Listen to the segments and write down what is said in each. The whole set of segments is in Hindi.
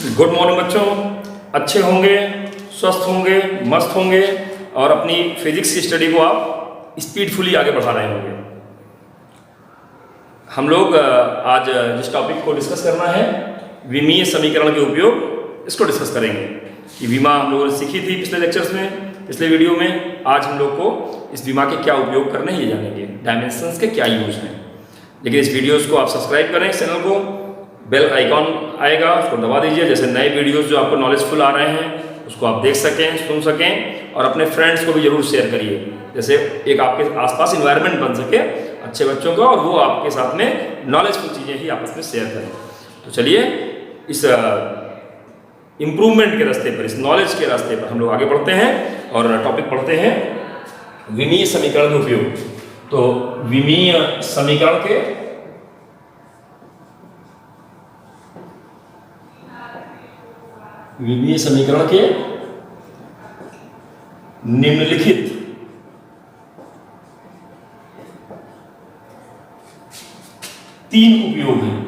गुड मॉर्निंग बच्चों। अच्छे होंगे, स्वस्थ होंगे, मस्त होंगे और अपनी फिजिक्स की स्टडी को आप स्पीडफुली आगे बढ़ा रहे होंगे। हम लोग आज जिस टॉपिक को डिस्कस करना है विमीय समीकरण के उपयोग, इसको डिस्कस करेंगे कि विमा हम लोगों ने सीखी थी पिछले लेक्चर्स में, पिछले वीडियो में। आज हम लोग को इस विमा के क्या उपयोग करने हैं ये जानेंगे, डायमेंशंस के क्या यूज हैं। लेकिन इस वीडियोस को आप सब्सक्राइब करें, चैनल को, बेल आइकॉन आएगा उसको दबा दीजिए, जैसे नए वीडियोस जो आपको नॉलेजफुल आ रहे हैं उसको आप देख सकें, सुन सकें और अपने फ्रेंड्स को भी जरूर शेयर करिए, जैसे एक आपके आसपास इन्वायरमेंट बन सके अच्छे बच्चों का और वो आपके साथ में नॉलेजफुल चीज़ें ही आपस में शेयर करें। तो चलिए इस इम्प्रूवमेंट के रास्ते पर, इस नॉलेज के रास्ते पर हम लोग आगे बढ़ते हैं और टॉपिक पढ़ते हैं विमीय समीकरण के उपयोग। तो विमीय समीकरण के निम्नलिखित तीन उपयोग हैं।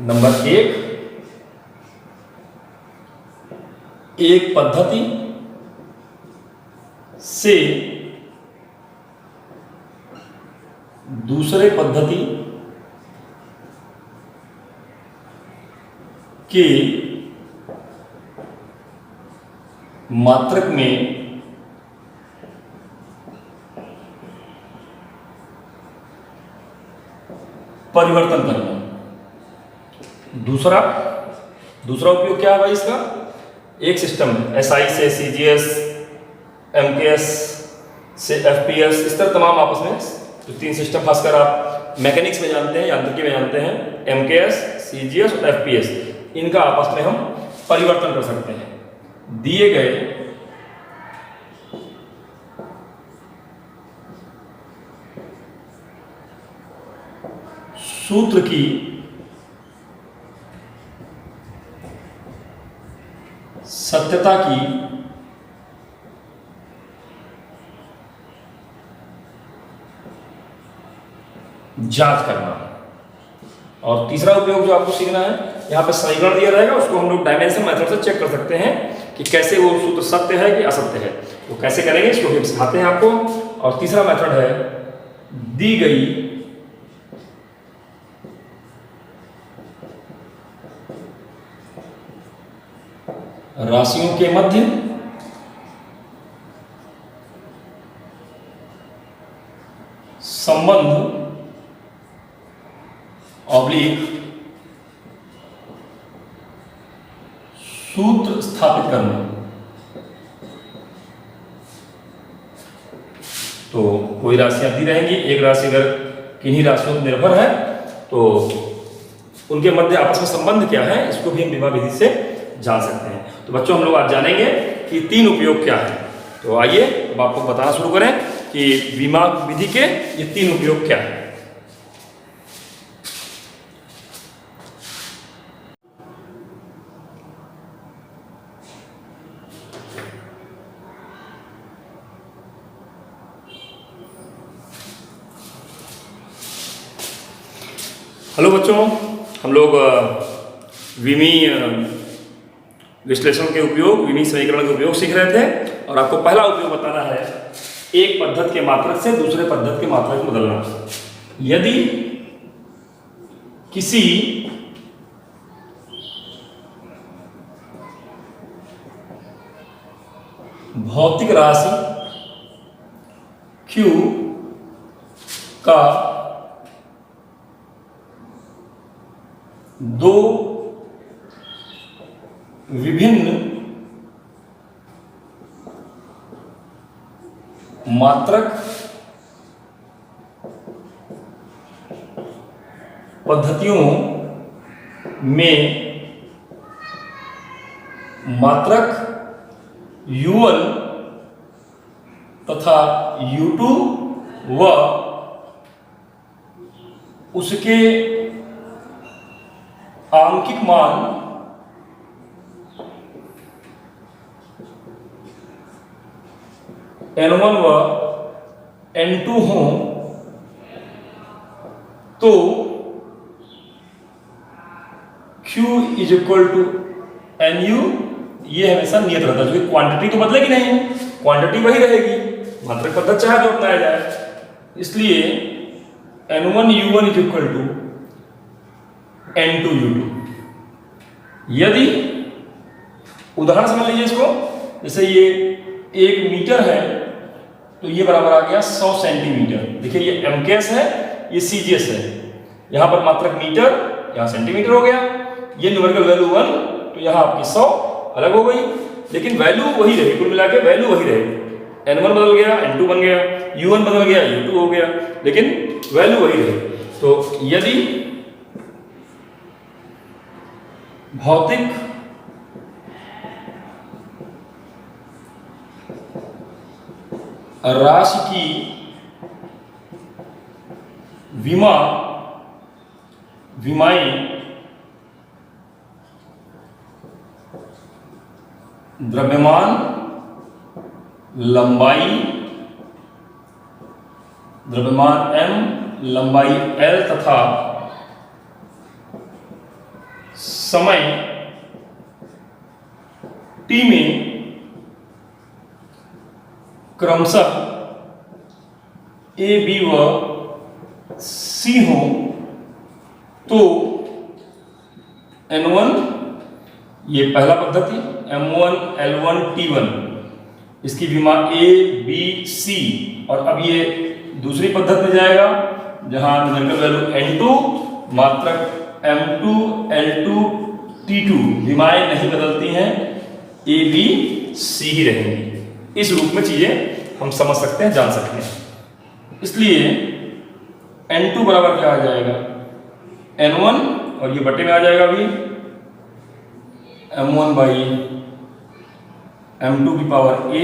नंबर एक पद्धति से दूसरे पद्धति के मात्रक में परिवर्तन करना। दूसरा उपयोग क्या है भाई इसका? एक सिस्टम एसआई से सीजीएस, एमकेएस से एफपीएस, इस तरह तमाम आपस में जो तीन सिस्टम खासकर आप मैकेनिक्स में जानते हैं, यांत्रिकी में जानते हैं, एमकेएस, सीजीएस और एफपीएस, इनका आपस में हम परिवर्तन कर सकते हैं। दिए गए सूत्र की सत्यता की जांच करना। और तीसरा उपयोग जो आपको सीखना है, यहाँ पे समीकरण दिया रहेगा, उसको हम लोग डायमेंशन मेथड से चेक कर सकते हैं कि कैसे वो सूत्र सत्य है कि असत्य है। तो कैसे करेंगे इसको हम सिखाते हैं आपको। और तीसरा मेथड है दी गई राशियों के मध्य संबंध ऑब्लिक सूत्र स्थापित करना। तो कोई राशियां दी रहेंगी, एक राशि अगर किन्हीं राशियों पर निर्भर है तो उनके मध्य आपस में संबंध क्या है, इसको भी हम विमा विधि से जान सकते हैं। तो बच्चों हम लोग आज जानेंगे कि तीन उपयोग क्या है। तो आइए अब आपको बताना शुरू करें कि विमा विधि के ये तीन उपयोग क्या है। हेलो बच्चों, हम लोग विमीय विश्लेषण के उपयोग, विमीय समीकरण के उपयोग सीख रहे थे और आपको पहला उपयोग बताना है एक पद्धति के मात्रक से दूसरे पद्धति के मात्रक में बदलना। यदि किसी भौतिक राशि Q का दो विभिन्न मात्रक पद्धतियों में मात्रक U1 तथा U2 व उसके आंकिक मान N1 व N2 हों तो Q is equal to NU, ये हमेशा नियत रहता है, क्योंकि क्वांटिटी तो बदलेगी नहीं, क्वांटिटी वही रहेगी, मात्रक पद्धति चाहे जो अपनाया जाए। इसलिए N1U1 is equal to N2U2। यदि उदाहरण समझ लीजिए इसको, जैसे ये 1 मीटर है तो ये बराबर आ गया 100 सेंटीमीटर। देखिए ये MKS है, ये CGS है, यहां पर मात्रक मीटर, यहां सेंटीमीटर हो गया, ये न्यूमेरिकल वैल्यू 1, तो यहां आपकी 100 अलग हो गई, लेकिन वैल्यू वही रही, कुल मिला के वैल्यू वही रही। N1 बदल गया, N2 बन गया, U1 बदल गया, U2 हो गया, लेकिन वैल्यू वही रही। तो यदि भौतिक राशि की विमाएं द्रव्यमान लंबाई, द्रव्यमान m, लंबाई l तथा समय t में क्रमशः A, B व C हो तो N1, ये पहला पद्धति, M1, L1, T1, इसकी विमा A, B, C, और अब ये दूसरी पद्धति में जाएगा जहां न्यूमेरिकल वैल्यू N2, मात्रक M2, L2, T2, विमाएं नहीं बदलती हैं, A, B, C ही रहेंगी। इस रूप में चीजें हम समझ सकते हैं, जान सकते हैं। इसलिए N2 बराबर क्या आ जाएगा, N1, और ये बटे में आ जाएगा अभी M1 बाई M2 की power A,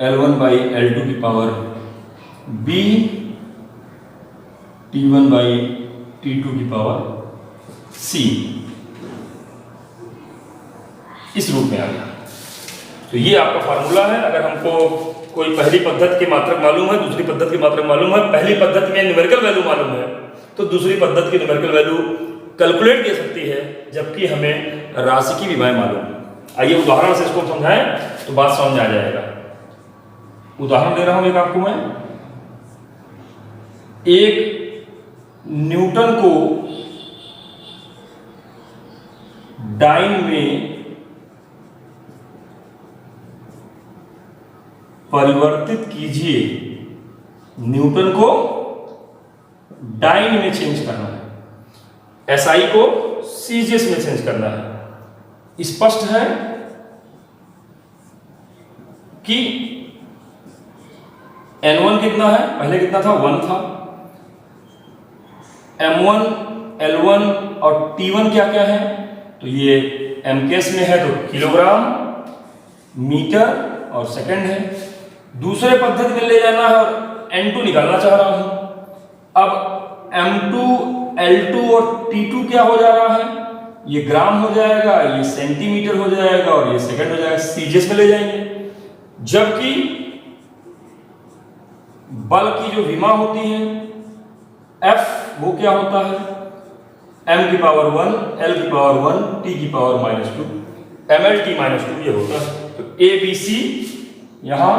L1 by L2 की power B, T1 by T2 की पावर C, इस रूप में आ गया। तो ये आपका फार्मूला है। अगर हमको कोई पहली पद्धति की मात्रक मालूम है, दूसरी पद्धति की मात्रक मालूम है, पहली पद्धति में न्यूमेरिकल वैल्यू मालूम है, तो दूसरी पद्धति की न्यूमेरिकल वैल्यू कैलकुलेट की सकती है, जबकि हमें राशि की विमाएं मालूम है। आइए उदाहरण से इसको समझाएं तो बात समझ में आ जाएगा। उदाहरण दे रहा हूं एक आपको मैं, एक न्यूटन को डाइन में परिवर्तित कीजिए। न्यूटन को डाइन में चेंज करना है, SI को CGS में चेंज करना है। स्पष्ट है कि N1 कितना है, पहले कितना था, 1 था। M1, L1 और T1 क्या क्या है, तो ये MKS में है तो किलोग्राम, मीटर और सेकंड है। दूसरे पद्धति में ले जाना है और N2 निकालना चाह रहा हूं। अब M2, L2 और T2 क्या हो जा रहा है, ये ग्राम हो जाएगा, ये सेंटीमीटर हो जाएगा और ये सेकंड हो जाएगा, CGS में ले जाएंगे। जबकि बल की जो विमा होती है F, वो क्या होता है, m की पावर 1, l की पावर 1, t की पावर -2, mlt -2 ये होता है। तो ABC यहां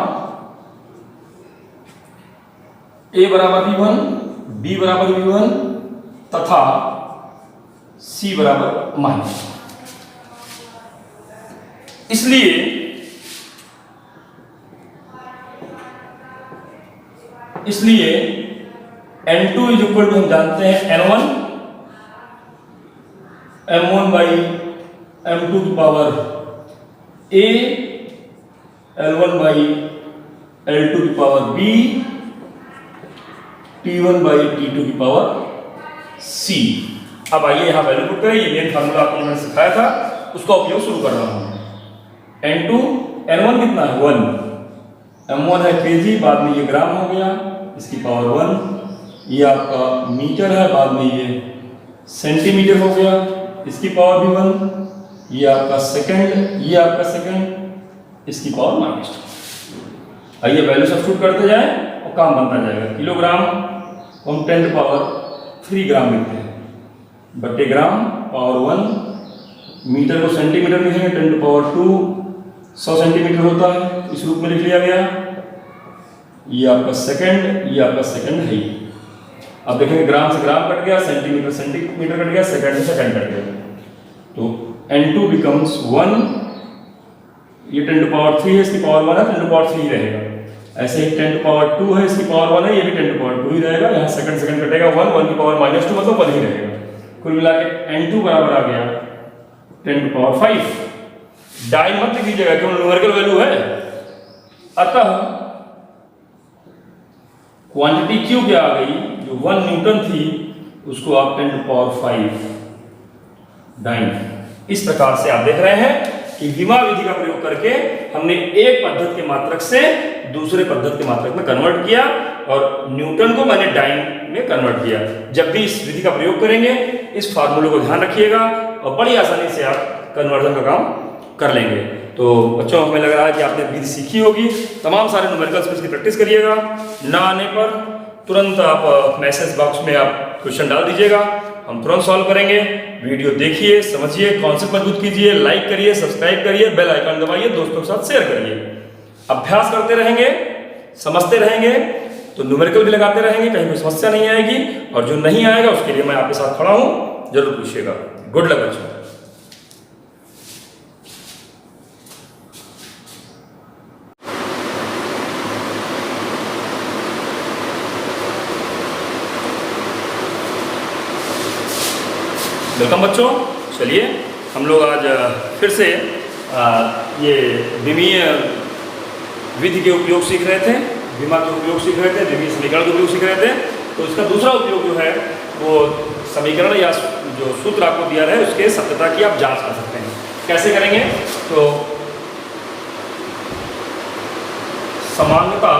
A बराबर V1, B बराबर V1 तथा C बराबर -1। इसलिए N2 इज इक्वल टू हम जानते हैं N1 M1 बाई M2 की power A, L1 by L2 की power B, T1 by T2 की पावर C। अब आइए यहां वैल्यू पुट करें। ये मेन फार्मूला आपको मैंने सिखाया था, उसका उपयोग शुरू कर रहा हूं। N2, N1 कितना है, 1, M1 है kg, बाद में ये ग्राम हो गया, इसकी पावर 1, ये आपका मीटर है, बाद में ये सेंटीमीटर हो गया, इसकी पावर भी 1, ये आपका सेकंड, ये आपका सेकंड, इसकी पावर -2। आइए वैल्यू सब्स्टिट्यूट करते जाएं और काम बनता जाएगा। किलोग्राम हम 10⁻³ ग्राम लिखते हैं, बटे ग्राम पावर 1। मीटर को सेंटीमीटर लिखेंगे, 10⁻², 100 सेंटीमीटर होता है, इस रूप में लिख लिया गया। ये आपका सेकंड, ये आपका सेकंड है। अब देखेंगे ग्राम से ग्राम कट गया, सेंटीमीटर सेंटीमीटर कट गया, सेकंड से सेकंड कट गया, तो N2 बिकम्स 1। ये 10⁻³ है, इसकी पावर 1 है, 10⁻³ ही रहेगा। ऐसे ही 10⁻² है, इसकी पावर 1 है, ये भी 10⁻² ही रहेगा। यहाँ सेकंड सेकंड कटेगा, 1 की पावर -2 मतलब 1 ही रहेगा। कुल मिला के N2 बराबर आ गया 10⁵। डाइन मत लीजिएगा क्यों, न्यूमेरिकल वैल्यू है। अतः क्वांटिटी Q क्या आ गई, जो 1 न्यूटन थी उसको आप 10⁵ डाइन। इस प्रकार से आप देख रहे हैं कि विमा विधि का प्रयोग करके हमने एक पद्धति के मात्रक से दूसरे पद्धति के मात्रक में कन्वर्ट किया और न्यूटन को मैंने डाइन में कन्वर्ट किया। जब भी इस विधि का प्रयोग करेंगे इस फार्मूले को ध्यान रखिएगा और बड़ी आसानी से आप कन्वर्जन का काम कर लेंगे। तो बच्चों, हमें लग रहा है कि आपने विधि सीखी होगी। तमाम सारे न्यूमेरिकल्स पर इसकी प्रैक्टिस करिएगा। ना आने पर तुरंत आप मैसेज बॉक्स में आप क्वेश्चन डाल दीजिएगा, हम तुरंत सॉल्व करेंगे। वीडियो देखिए, समझिए, कॉन्सेप्ट मजबूत कीजिए, लाइक करिए, सब्सक्राइब करिए, बेल आइकन दबाइए, दोस्तों के साथ शेयर करिए। अभ्यास करते रहेंगे, समझते रहेंगे तो न्यूमेरिकल भी लगाते रहेंगे, कहीं कोई समस्या नहीं आएगी। और जो नहीं आएगा उसके लिए मैं आपके साथ खड़ा हूं, जरूर पूछिएगा। गुड लक बच्चों। वेलकम बच्चों। चलिए हम लोग आज फिर से ये विमीय विधि के उपयोग सीख रहे थे, विमा के उपयोग सीख रहे थे, विमीय समीकरण के उपयोग सीख रहे थे। तो इसका दूसरा उपयोग जो है वो समीकरण या जो सूत्र आपको दिया है उसके सत्यता की आप जांच कर सकते हैं। कैसे करेंगे, तो समानता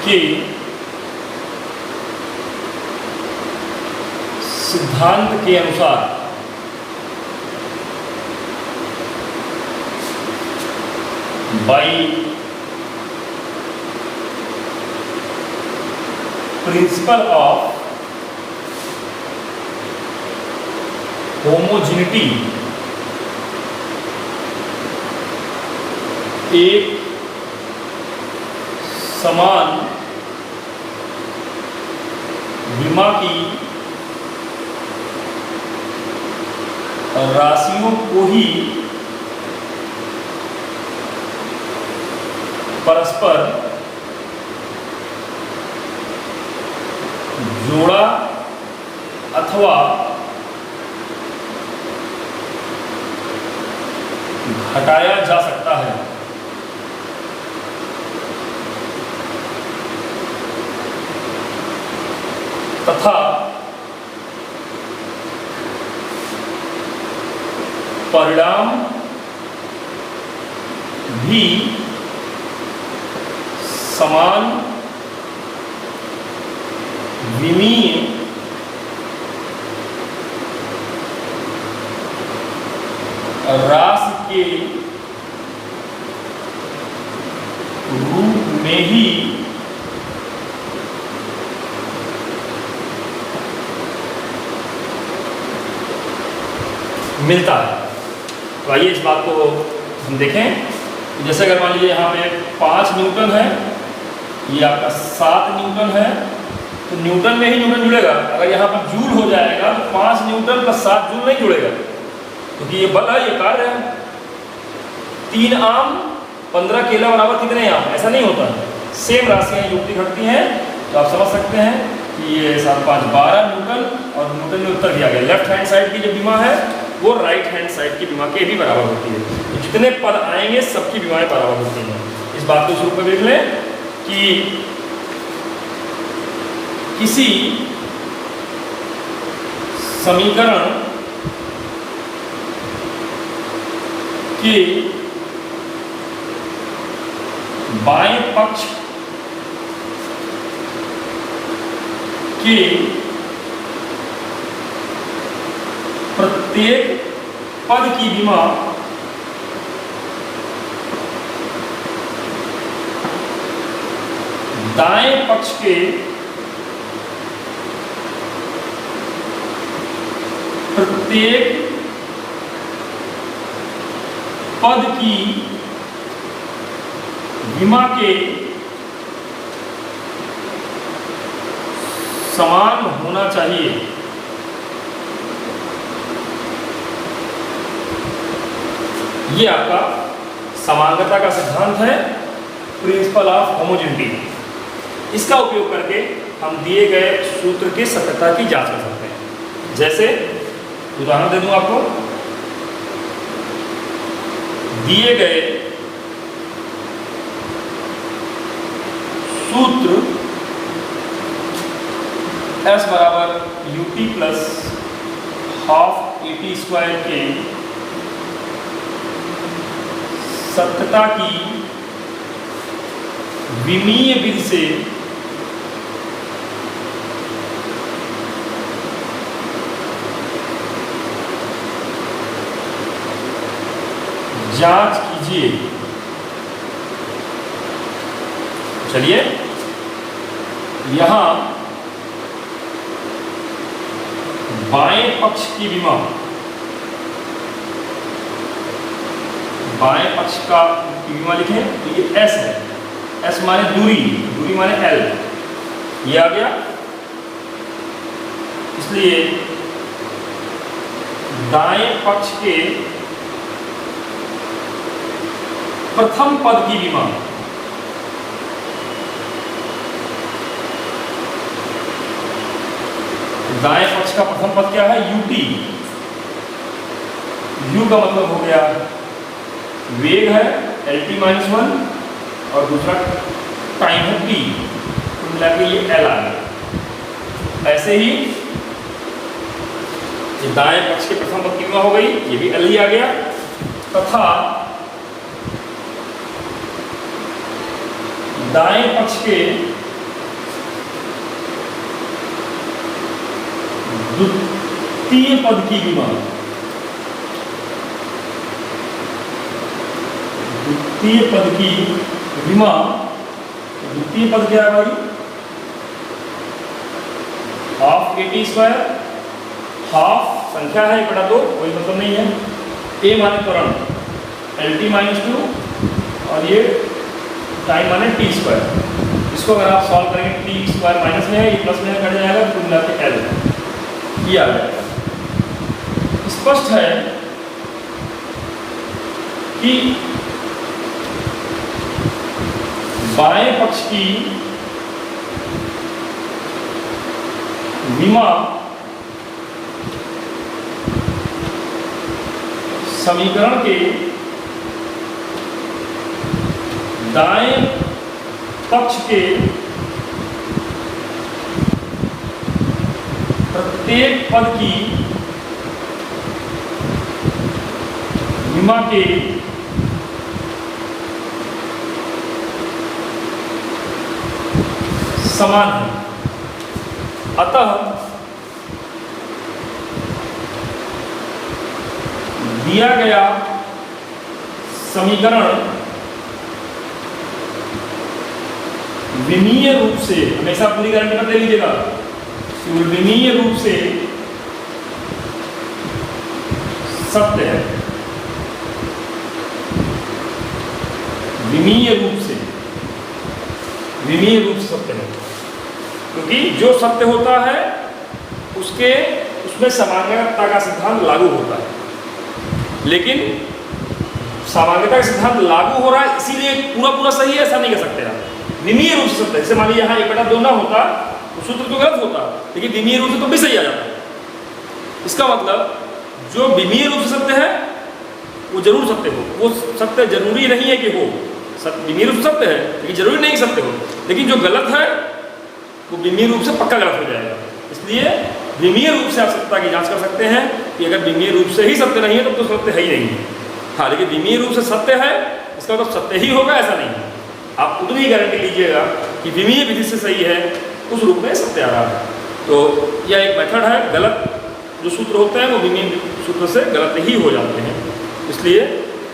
की सिद्धांत के अनुसार बाई प्रिंसिपल ऑफ होमोजेनिटी एक समान विमा की राशियों को ही परस्पर जोड़ा अथवा घटाया जा सकता है। तथा परिणाम भी समान विमीय राशि के रूप में ही मिलता है। तो आइए इस बात को हम देखें। जैसे अगर मान लीजिए यहाँ पे 5 न्यूटन है, ये आपका 7 न्यूटन है, तो न्यूटन में ही न्यूटन जुड़ेगा। अगर यहाँ पर जूल हो जाएगा तो 5 न्यूटन प्लस 7 जूल नहीं जुड़ेगा, क्योंकि ये बल है, ये कार्य है। 3 आम 15 केला बराबर कितने आम, ऐसा नहीं होता है। सेम राशियाँ युक्ति घटती हैं, तो आप समझ सकते हैं कि ये 7 5 12 न्यूटन, और न्यूटन में उत्तर दिया गया। लेफ्ट हैंड साइड की जो विमा है वो राइट हैंड साइड की विमा के भी बराबर होती है। तो जितने पद आएंगे सबकी विमाएं बराबर होती हैं। इस बात को इस रूप में देख लें कि किसी समीकरण के बाएं पक्ष के प्रत्येक पद की विमा दाएं पक्ष के प्रत्येक पद की विमा के समान होना चाहिए। ये आपका समांगता का सिद्धांत है, प्रिंसिपल ऑफ होमोजेनिटी। इसका उपयोग करके हम दिए गए सूत्र की सत्यता की जांच कर सकते हैं। जैसे उदाहरण दे दूं आपको, दिए गए सूत्र S बराबर ut plus half at square के सत्यता की विमीय विधि से जांच कीजिए। चलिए यहां बाएं पक्ष की विमा, बाएं पक्ष का विमा लिखें तो ये S है। S माने दूरी, दूरी माने L, ये आ गया। इसलिए दाएं पक्ष के प्रथम पद की विमा दाएं पक्ष का प्रथम पद क्या है? ut। u का मतलब हो गया वेग है LT-1 और दूसरा टाइम है t, तो मिला के ये L आ गया। ऐसे ही ये दाएं पक्ष के प्रथम पद की विमा हो गई, ये भी L ही आ गया। तथा दाएं पक्ष के द्वितीय पद की विमा, द्वितीय पद की विमा, द्वितीय पद क्या है भाई? हाफ at स्क्वायर, हाफ संख्या है 1/2, कोई मतलब नहीं है। a माने त्वरण LT-2 और ये टाइम माने t स्क्वायर। इसको अगर आप सॉल्व करेंगे t स्क्वायर माइनस में है, ये प्लस में कट जाएगा, तो मिला के L ये आ जाएगा। स्पष्ट है कि बाएं पक्ष की विमा समीकरण के दाएं पक्ष के प्रत्येक पद की विमा के समान है। अतः दिया गया समीकरण विमीय रूप से, हमेशा पूरी गारंटी मत ले लीजिएगा, विमीय रूप से सत्य है। विमीय रूप से सत्य है, क्योंकि जो सत्य होता है उसमें समांगता का सिद्धांत लागू होता है। लेकिन समांगता का सिद्धांत लागू हो रहा है इसीलिए पूरा सही है ऐसा नहीं कह सकते आप। विमीय रूप से सत्य, जैसे मान लीजिए यहाँ 1/2 ना होता तो सूत्र तो गलत होता, लेकिन विमीय रूप से तो भी सही आ जाता है। इसका मतलब जो विमीय रूप से सत्य है वो जरूर सत्य हो, वो सत्य जरूरी नहीं है कि हो, विमीय रूप से सत्य है लेकिन जरूरी नहीं सत्य हो। लेकिन जो गलत है वो विमीय रूप से पक्का गलत हो जाएगा। इसलिए विमीय रूप से आप सत्यता की जांच कर सकते हैं कि अगर विमीय रूप से ही सत्य नहीं है तो सत्य है ही नहीं है। हाँ, लेकिन विमीय रूप से सत्य है इसका मतलब सत्य ही होगा ऐसा नहीं है। आप उतनी ही गारंटी लीजिएगा कि विमीय विधि से सही है, उस रूप में सत्य आ रहा है। तो यह एक मेथड है। गलत जो सूत्र होते हैं वो विमीय सूत्र से गलत ही हो जाते हैं, इसलिए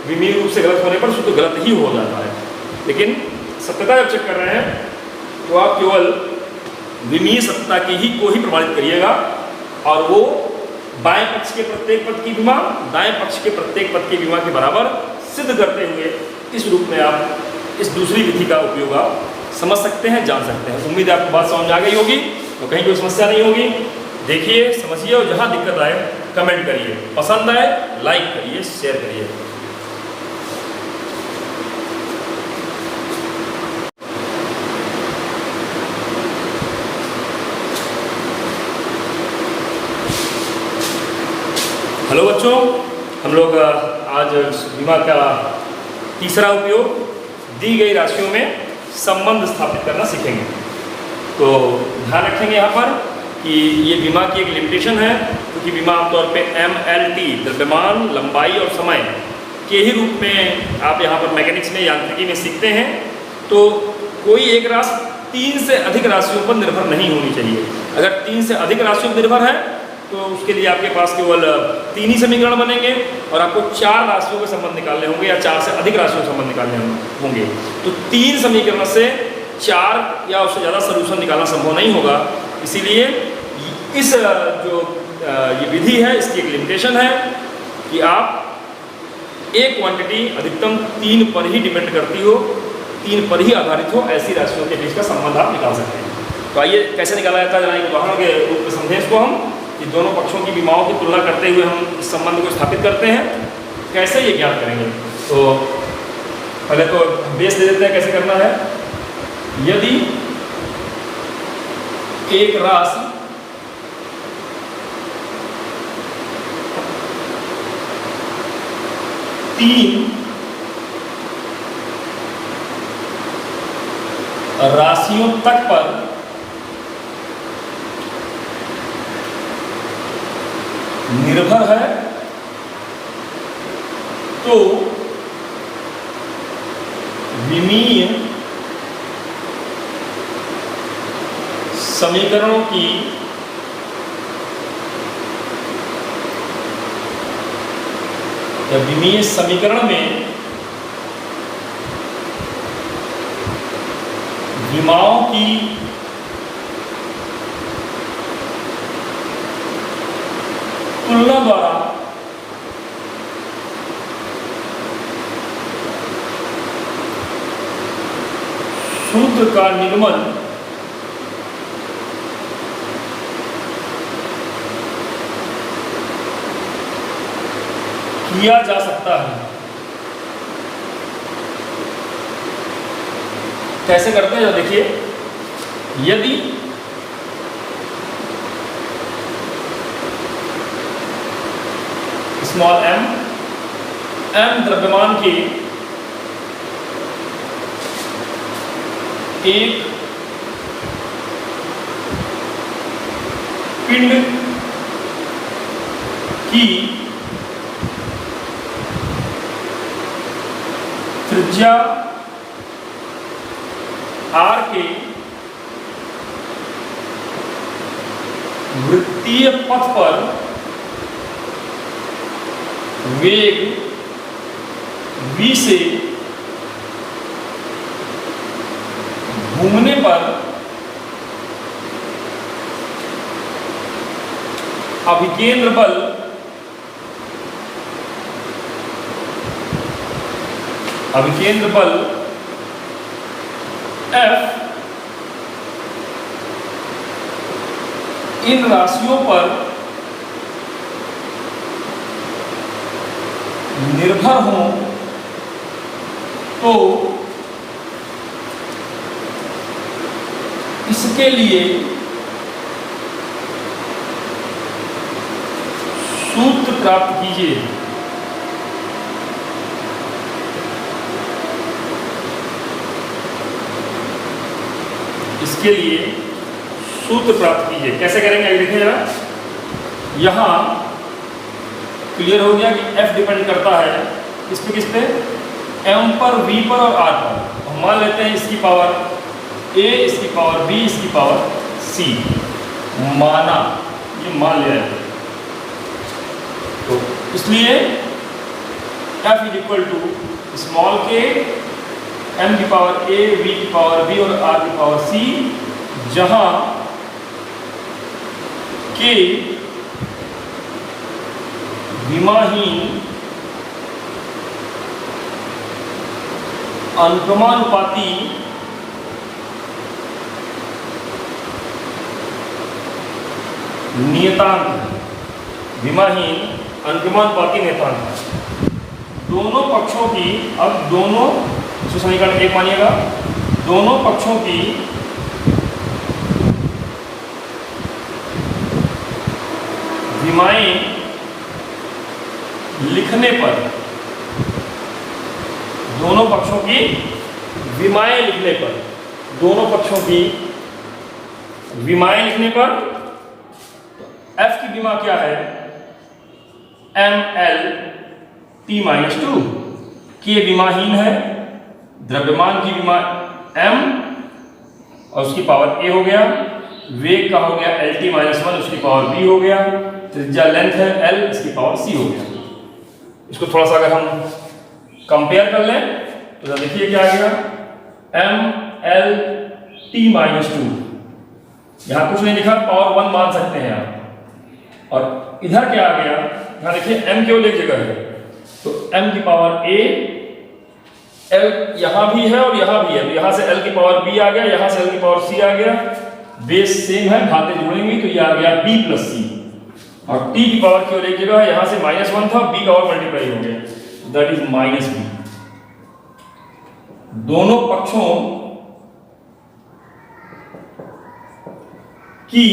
विमीय रूप से गलत होने पर सूत्र गलत ही हो जाता है। लेकिन सत्यता जब चेक कर रहे हैं तो आप केवल विमीय सत्ता की ही को ही प्रमाणित करिएगा, और वो बाएं पक्ष के प्रत्येक पद की विमा दाएं पक्ष के प्रत्येक पद की विमा के बराबर सिद्ध करते हुए इस रूप में आप इस दूसरी विधि का उपयोग आप समझ सकते हैं, जान सकते हैं। उम्मीद है आपको बात समझ आ गई होगी, तो कहीं कोई समस्या नहीं होगी। देखिए, समझिए, और जहाँ दिक्कत आए कमेंट करिए, पसंद आए लाइक करिए, शेयर करिए। हेलो बच्चों, हम लोग आज विमा का तीसरा उपयोग दी गई राशियों में संबंध स्थापित करना सीखेंगे। तो ध्यान रखेंगे यहाँ पर कि ये विमा की एक लिमिटेशन है, क्योंकि विमा आमतौर पे MLT द्रव्यमान, लंबाई और समय के ही रूप में आप यहाँ पर मैकेनिक्स में, यांत्रिकी में सीखते हैं। तो कोई एक राशि 3 से अधिक राशियों पर निर्भर नहीं होनी चाहिए। अगर 3 से अधिक राशियों पर निर्भर है तो उसके लिए आपके पास केवल 3 ही समीकरण बनेंगे, और आपको 4 राशियों के संबंध निकालने होंगे या 4 से अधिक राशियों के संबंध निकालने होंगे। तो 3 समीकरण से 4 या उससे ज़्यादा सॉल्यूशन निकालना संभव नहीं होगा। इसीलिए इस जो ये विधि है, इसकी एक लिमिटेशन है कि आप एक क्वांटिटी अधिकतम 3 पर ही डिपेंड करती हो, 3 पर ही आधारित हो, ऐसी राशियों के बीच का संबंध आप निकाल सकते हैं। तो आइए कैसे निकाला जाता है, जरा एक उदाहरण के रूप में समझें इसको हम, कि दोनों पक्षों की विमाओं की तुलना करते हुए हम इस संबंध को स्थापित करते हैं। कैसे ये ज्ञात करेंगे, तो पहले तो बेस दे देते हैं कैसे करना है। यदि एक राशि तीन राशियों तक पर निर्भर है, तो विमीय समीकरणों की या विमीय समीकरण में विमाओं की तुलना द्वारा सूत्र का निर्माण किया जा सकता है। कैसे करते हैं, देखिए, यदि स्मॉल m द्रव्यमान के एक पिंड की त्रिज्या r के वृत्तीय पथ पर वेग v से घूमने पर अभिकेंद्र बल F इन राशियों पर निर्भर हों तो इसके लिए सूत्र प्राप्त कीजिए। इसके लिए सूत्र प्राप्त कीजिए। कैसे करेंगे, आइए देखिए जरा। यहां क्लियर हो गया कि F डिपेंड करता है किस पे M पर, V पर और R पर। हम मान लेते हैं इसकी पावर A, इसकी पावर B, इसकी पावर C। माना, ये मान लिया है। तो इसलिए F is equal to small k m की पावर a, v की पावर b और r की पावर c, जहां k विमाहीन अनुक्रमानुपाती नियतांक, विमाहीन अनुक्रमानुपाती नियतांक। दोनों पक्षों की, अब दोनों, इसको समीकरण 1 मानिएगा, दोनों पक्षों की विमाएं लिखने पर, दोनों पक्षों की विमाएं लिखने पर, दोनों पक्षों की विमाएं लिखने पर f की विमा क्या है, mL(t-2), के विमाहीन है, द्रव्यमान की विमा m और उसकी पावर a हो गया, वेग का हो गया Lt-1, उसकी पावर b हो गया, त्रिज्या लेंथ है l, इसकी पावर c हो गया। इसको थोड़ा सा अगर हम कंपेयर कर लें तो देखिए क्या आ गया, mL(t-2), यहां कुछ नहीं लिखा, पावर 1 मान सकते हैं आप। और इधर क्या आ गया, यहां देखिए m केवल एक जगह है, तो m की पावर a, l यहां भी है और यहां भी है, तो यहां से l की पावर b आ गया, यहां से l की पावर c आ गया, बेस सेम है, घातें जुड़ेंगी तो ये आ गया b + c। और t की पावर केवल एक जगह है, यहां से -1 था, b का और मल्टीप्लाई हो गया, दैट इज -b। दोनों पक्षों की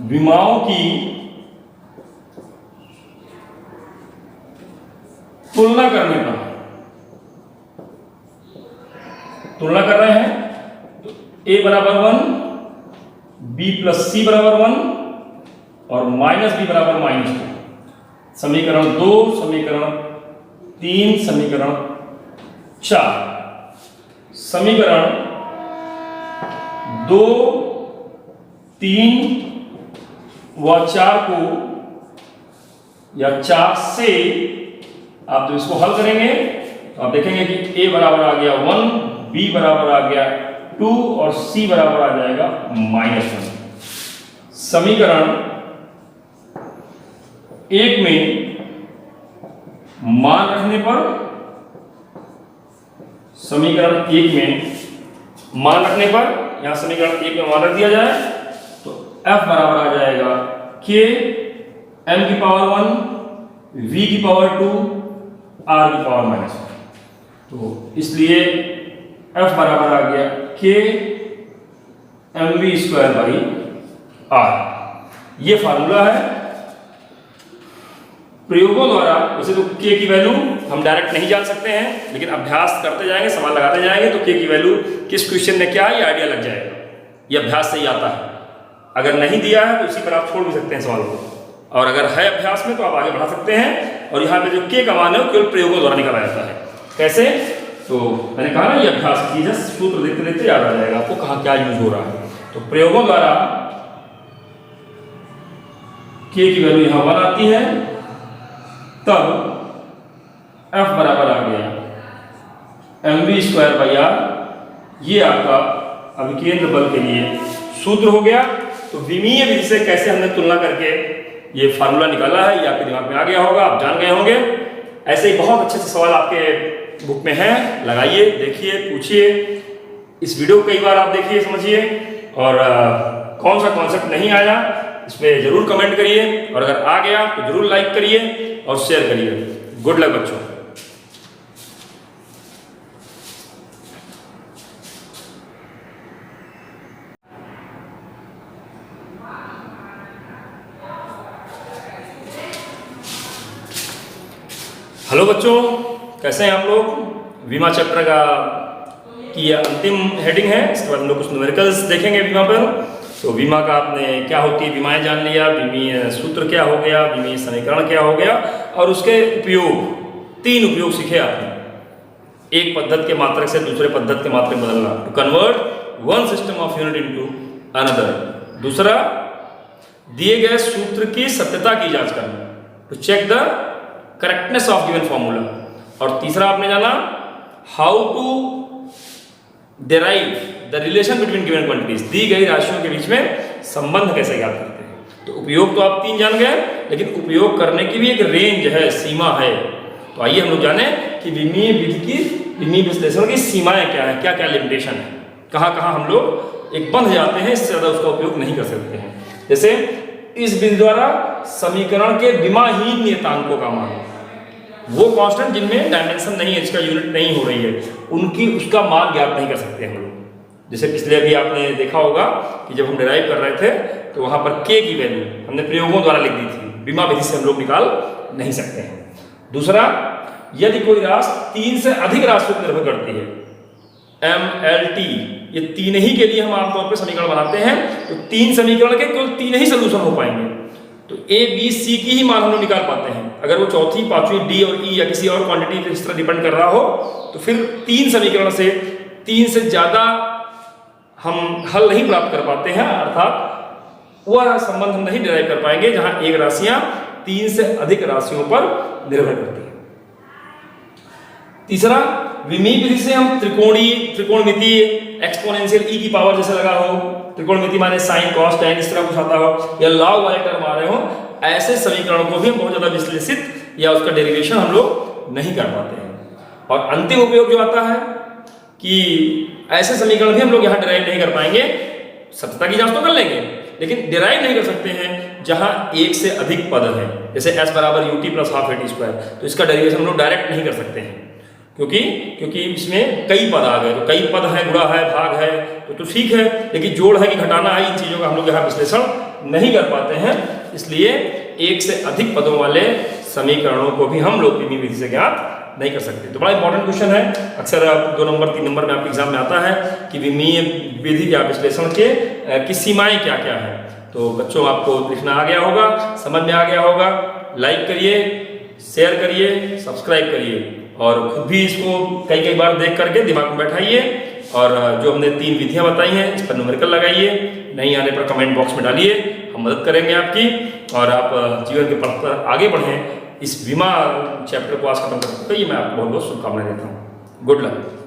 विमाओं की तुलना करने पर, तुलना कर रहे हैं तो a बराबर 1, b + c बराबर 1 और -b बराबर -2। समीकरण 2, समीकरण 3, समीकरण 4। समीकरण 2, 3 व 4 को, या 4 से आप तो इसको हल करेंगे तो आप देखेंगे कि a बराबर आ गया 1, b बराबर आ गया 2 और c बराबर आ जाएगा -1। समीकरण 1 में मान रखने पर, समीकरण 1 में मान रखने पर, यहां समीकरण 1 में मान रख दिया जाए तो f बराबर आ जाएगा k m की पावर 1, v की पावर 2, r की पावर -1। तो इसलिए f बराबर आ गया k mv²/r। ये फार्मूला है। प्रयोगों द्वारा, वैसे तो k की वैल्यू हम डायरेक्ट नहीं जान सकते हैं, लेकिन अभ्यास करते जाएंगे, सवाल लगाते जाएंगे तो k की वैल्यू किस क्वेश्चन में क्या है ये आइडिया लग जाएगा। ये अभ्यास से ही आता है। अगर नहीं दिया है तो इसी पर आप छोड़ भी सकते हैं सवाल को, और अगर है अभ्यास में तो आप आगे बढ़ा सकते हैं। और यहाँ पे जो k का मान है वो केवल प्रयोगों द्वारा निकाला जाता है। कैसे? तो मैंने कहा ना ये अभ्यास की चीज है, सूत्र देखते देखते याद आ जाएगा आपको कहाँ क्या यूज हो रहा है। तो प्रयोगों द्वारा k की वैल्यू यहाँ 1 आती है, तब f बराबर आ गया mv²/r। ये आपका अभिकेंद्र बल के लिए सूत्र हो गया। तो विमीय विधि से कैसे हमने तुलना करके ये फार्मूला निकाला है ये आपके दिमाग में आ गया होगा, आप जान गए होंगे। ऐसे ही बहुत अच्छे सवाल आपके बुक में हैं, लगाइए, देखिए, पूछिए। इस वीडियो को कई बार आप देखिए, समझिए, और कौन सा कॉन्सेप्ट नहीं आया इस पर जरूर कमेंट करिए, और अगर आ गया तो जरूर लाइक करिए और शेयर करिए। गुड लक बच्चों। हेलो बच्चों, कैसे हैं आप लोग? विमा चैप्टर का की ये अंतिम हेडिंग है। इसके बाद हम लोग कुछ न्यूमेरिकल्स देखेंगे विमा पर। तो विमा का आपने क्या होती है विमाएं जान लिया, विमीय सूत्र क्या हो गया, विमीय समीकरण क्या हो गया, और उसके उपयोग, 3 उपयोग सीखे आपने। एक पद्धति के मात्रक से दूसरे पद्धति के मात्रक बदलना, to convert one system of unit into another. दूसरा, दिए गए सूत्र की सत्यता की जांच करना, to check the correctness of given formula. और तीसरा आपने जाना how to derive the relation between given quantities, दी गई राशियों के बीच में संबंध कैसे ज्ञात करते हैं। तो उपयोग तो आप 3 जान गए, लेकिन उपयोग करने की भी एक रेंज है, सीमा है। तो आइए हम लोग जाने कि विमीय विधि की, विमीय विश्लेषण की सीमाएं क्या है, क्या क्या लिमिटेशन है, कहाँ कहाँ हम लोग एक बंध जाते हैं, इससे ज्यादा उसका उपयोग नहीं कर सकते हैं। जैसे इस विधि द्वारा समीकरण के विमाहीन नियतांकों का मान, वो कांस्टेंट जिनमें डायमेंशन नहीं है, इसका यूनिट नहीं हो रही है, उनकी उसका मान ज्ञात नहीं कर सकते हम लोग। जैसे पिछले अभी आपने देखा होगा कि जब हम डिराइव कर रहे थे तो वहां पर k की वैल्यू हमने प्रयोगों द्वारा लिख दी थी, विमा विधि से हम लोग निकाल नहीं सकते हैं। दूसरा, यदि कोई राशि 3 से अधिक राशियों पर निर्भर करती है, MLT, ये 3 ही के लिए हम आमतौर पर समीकरण बनाते हैं, तो 3 समीकरण के केवल 3 ही सोल्यूशन हो पाएंगे। तो A, B, C की ही मान हम लोग निकाल पाते हैं। अगर वो चौथी, पांचवी D और E या किसी और क्वांटिटी पे इस तरह डिपेंड कर रहा हो, तो फिर 3 समीकरण से 3 से ज्यादा हम हल नहीं प्राप्त कर पाते हैं, अर्थात वह संबंध हम नहीं डिराइव कर पाएंगे जहां एक राशियां 3 से अधिक राशियों पर निर्भर करती है। तीसरा, विमीय विधि से हम त्रिकोणमिति, एक्सपोनेंशियल e की पावर जैसे लगा हो, त्रिकोणमिति माने साइन कॉस टैन इस तरह कुछ आता हो, या लॉग वाले टर्म आ रहे हो, ऐसे समीकरणों को भी हम बहुत ज्यादा विश्लेषित या उसका डेरिवेशन हम लोग नहीं कर पाते हैं। और अंतिम उपयोग जो आता है कि ऐसे समीकरण भी हम लोग यहाँ डिराइव नहीं कर पाएंगे, सत्यता की जांच तो कर लेंगे लेकिन डिराइव नहीं कर सकते हैं जहां एक से अधिक पद है। जैसे s बराबर ut plus half at square, तो इसका डेरिवेशन हम लोग डायरेक्ट नहीं कर सकते हैं, क्योंकि इसमें कई पद आ गए। तो कई पद है, गुणा है, भाग है, तो ठीक है, लेकिन जोड़ है कि घटाना है, इन चीजों का हम लोग यहाँ विश्लेषण नहीं कर पाते हैं। इसलिए एक से अधिक पदों वाले समीकरणों को भी हम लोग विमीय विधि से ज्ञात नहीं कर सकते। तो बड़ा इंपॉर्टेंट क्वेश्चन है, अक्सर 2 नंबर 3 नंबर में आपके एग्जाम में आता है कि विमीय विधि या विश्लेषण के की सीमाएं क्या क्या है। तो बच्चों आपको लिखना आ गया होगा, समझ में आ गया होगा। लाइक करिए, शेयर करिए, सब्सक्राइब करिए और खुद भी इसको कई बार देख करके दिमाग में बैठाइए। और जो हमने 3 विधियां बताई हैं इस पर न्यूमेरिकल लगाइए, नहीं आने पर कमेंट बॉक्स में डालिए, हम मदद करेंगे आपकी। और आप जीवन के पथ पर आगे बढ़ें। इस विमा चैप्टर को आज खत्म करते हुए मैं आपको बहुत बहुत शुभकामनाएं देता हूँ। Good luck.